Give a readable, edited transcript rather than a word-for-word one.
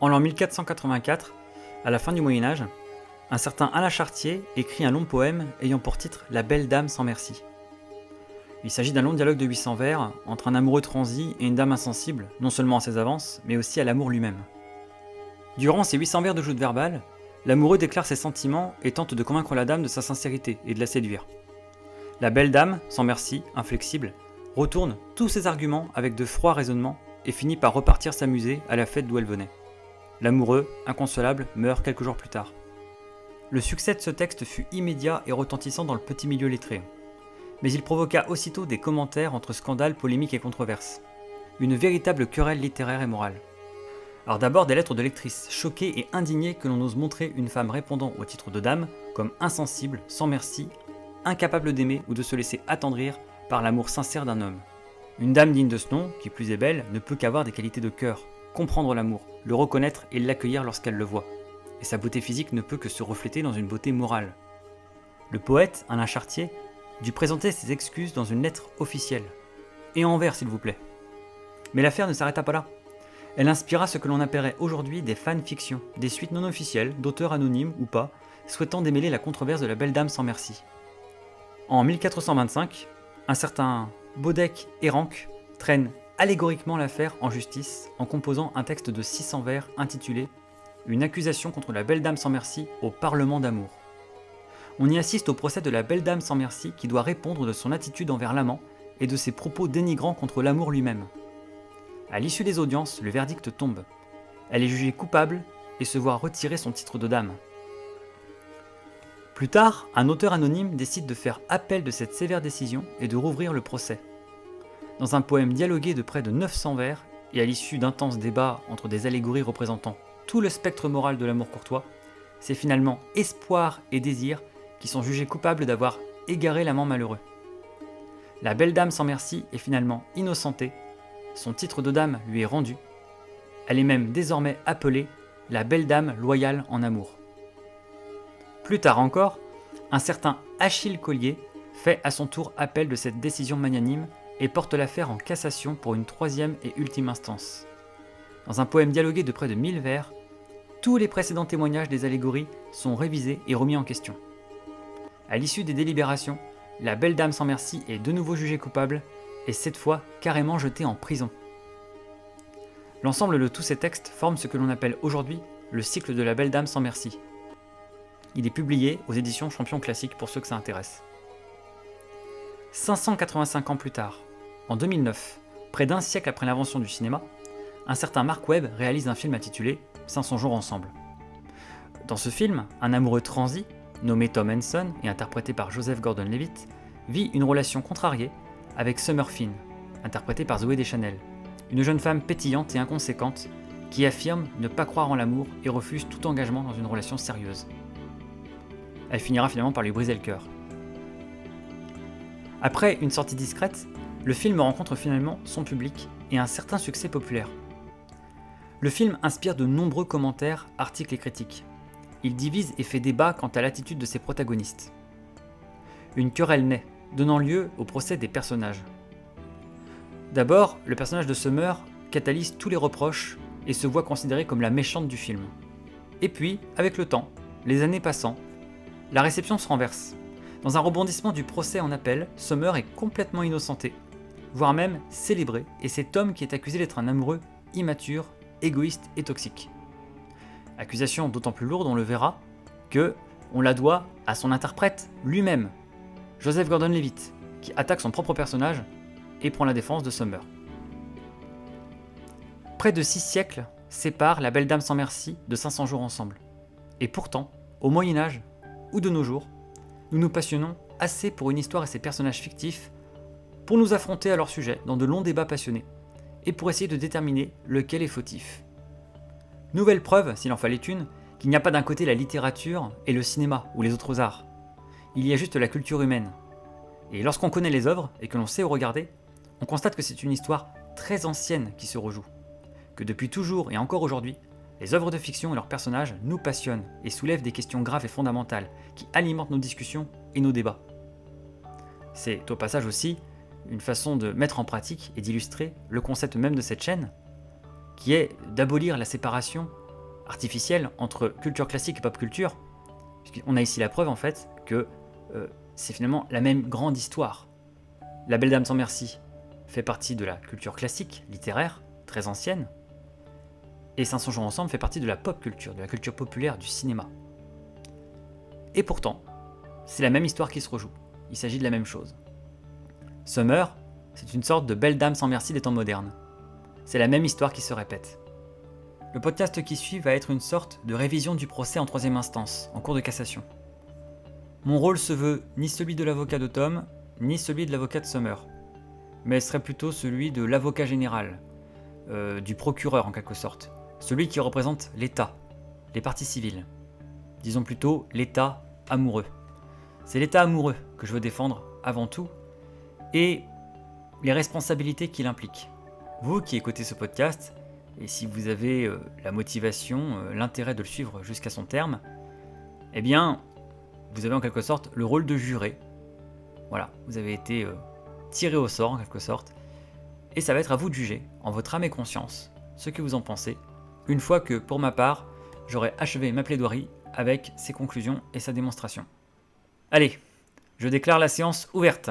En l'an 1484, à la fin du Moyen-Âge, un certain Alain Chartier écrit un long poème ayant pour titre La belle dame sans merci. Il s'agit d'un long dialogue de 800 vers entre un amoureux transi et une dame insensible, non seulement à ses avances, mais aussi à l'amour lui-même. Durant ces 800 vers de joute verbale, l'amoureux déclare ses sentiments et tente de convaincre la dame de sa sincérité et de la séduire. La belle dame, sans merci, inflexible, retourne tous ses arguments avec de froids raisonnements et finit par repartir s'amuser à la fête d'où elle venait. L'amoureux, inconsolable, meurt quelques jours plus tard. Le succès de ce texte fut immédiat et retentissant dans le petit milieu lettré. Mais il provoqua aussitôt des commentaires entre scandales, polémiques et controverses. Une véritable querelle littéraire et morale. Alors d'abord des lettres de lectrices, choquées et indignées que l'on ose montrer une femme répondant au titre de dame comme insensible, sans merci, incapable d'aimer ou de se laisser attendrir par l'amour sincère d'un homme. Une dame digne de ce nom, qui plus est belle, ne peut qu'avoir des qualités de cœur, comprendre l'amour, le reconnaître et l'accueillir lorsqu'elle le voit. Et sa beauté physique ne peut que se refléter dans une beauté morale. Le poète, Alain Chartier, dut présenter ses excuses dans une lettre officielle. Et en vers, s'il vous plaît. Mais l'affaire ne s'arrêta pas là. Elle inspira ce que l'on appellerait aujourd'hui des fanfictions, des suites non officielles, d'auteurs anonymes ou pas, souhaitant démêler la controverse de la belle dame sans merci. En 1425, un certain Baudec Hérenc traîne allégoriquement l'affaire en justice en composant un texte de 600 vers intitulé « Une accusation contre la belle dame sans merci au Parlement d'amour ». On y assiste au procès de la belle dame sans merci qui doit répondre de son attitude envers l'amant et de ses propos dénigrants contre l'amour lui-même. À l'issue des audiences, le verdict tombe. Elle est jugée coupable et se voit retirer son titre de dame. Plus tard, un auteur anonyme décide de faire appel de cette sévère décision et de rouvrir le procès. Dans un poème dialogué de près de 900 vers, et à l'issue d'intenses débats entre des allégories représentant tout le spectre moral de l'amour courtois, c'est finalement espoir et désir qui sont jugés coupables d'avoir égaré l'amant malheureux. La belle dame sans merci est finalement innocentée, son titre de dame lui est rendu, elle est même désormais appelée la belle dame loyale en amour. Plus tard encore, un certain Achille Collier fait à son tour appel de cette décision magnanime et porte l'affaire en cassation pour une troisième et ultime instance. Dans un poème dialogué de près de 1000 vers, tous les précédents témoignages des allégories sont révisés et remis en question. À l'issue des délibérations, la belle dame sans merci est de nouveau jugée coupable et cette fois carrément jetée en prison. L'ensemble de tous ces textes forme ce que l'on appelle aujourd'hui le cycle de la belle dame sans merci. Il est publié aux éditions Champion Classique pour ceux que ça intéresse. 585 ans plus tard, en 2009, près d'un siècle après l'invention du cinéma, un certain Mark Webb réalise un film intitulé 500 jours ensemble. Dans ce film, un amoureux transi, nommé Tom Henson et interprété par Joseph Gordon-Levitt, vit une relation contrariée avec Summer Finn, interprétée par Zooey Deschanel, une jeune femme pétillante et inconséquente qui affirme ne pas croire en l'amour et refuse tout engagement dans une relation sérieuse. Elle finira finalement par lui briser le cœur. Après une sortie discrète, le film rencontre finalement son public et un certain succès populaire. Le film inspire de nombreux commentaires, articles et critiques. Il divise et fait débat quant à l'attitude de ses protagonistes. Une querelle naît, donnant lieu au procès des personnages. D'abord, le personnage de Summer catalyse tous les reproches et se voit considérée comme la méchante du film. Et puis, avec le temps, les années passant, la réception se renverse. Dans un rebondissement du procès en appel, Summer est complètement innocentée, voire même célébrée, et c'est Tom qui est accusé d'être un amoureux immature, égoïste et toxique. Accusation d'autant plus lourde, on le verra, que on la doit à son interprète lui-même, Joseph Gordon-Levitt, qui attaque son propre personnage et prend la défense de Summer. Près de 6 siècles séparent La belle dame sans merci de 500 jours ensemble. Et pourtant, au Moyen-Âge, ou de nos jours, nous nous passionnons assez pour une histoire et ses personnages fictifs pour nous affronter à leur sujet dans de longs débats passionnés et pour essayer de déterminer lequel est fautif. Nouvelle preuve, s'il en fallait une, qu'il n'y a pas d'un côté la littérature et le cinéma ou les autres arts. Il y a juste la culture humaine. Et lorsqu'on connaît les œuvres et que l'on sait où regarder, on constate que c'est une histoire très ancienne qui se rejoue. Que depuis toujours et encore aujourd'hui, les œuvres de fiction et leurs personnages nous passionnent et soulèvent des questions graves et fondamentales qui alimentent nos discussions et nos débats. C'est au passage aussi une façon de mettre en pratique et d'illustrer le concept même de cette chaîne, qui est d'abolir la séparation artificielle entre culture classique et pop culture, puisqu'on a ici la preuve en fait que c'est finalement la même grande histoire. La Belle Dame sans merci fait partie de la culture classique, littéraire, très ancienne, et 500 jours ensemble fait partie de la pop culture, de la culture populaire, du cinéma. Et pourtant, c'est la même histoire qui se rejoue. Il s'agit de la même chose. Summer, c'est une sorte de Belle Dame sans merci des temps modernes. C'est la même histoire qui se répète. Le podcast qui suit va être une sorte de révision du procès en troisième instance, en cour de cassation. Mon rôle se veut ni celui de l'avocat de Tom, ni celui de l'avocat de Summer, mais serait plutôt celui de l'avocat général, du procureur en quelque sorte, celui qui représente l'État, les parties civiles. Disons plutôt l'État amoureux. C'est l'État amoureux que je veux défendre avant tout, et les responsabilités qu'il implique. Vous qui écoutez ce podcast, et si vous avez la motivation, l'intérêt de le suivre jusqu'à son terme, eh bien, vous avez en quelque sorte le rôle de juré. Voilà, vous avez été tiré au sort en quelque sorte, et ça va être à vous de juger, en votre âme et conscience, ce que vous en pensez, une fois que, pour ma part, j'aurai achevé ma plaidoirie avec ses conclusions et sa démonstration. Allez, je déclare la séance ouverte.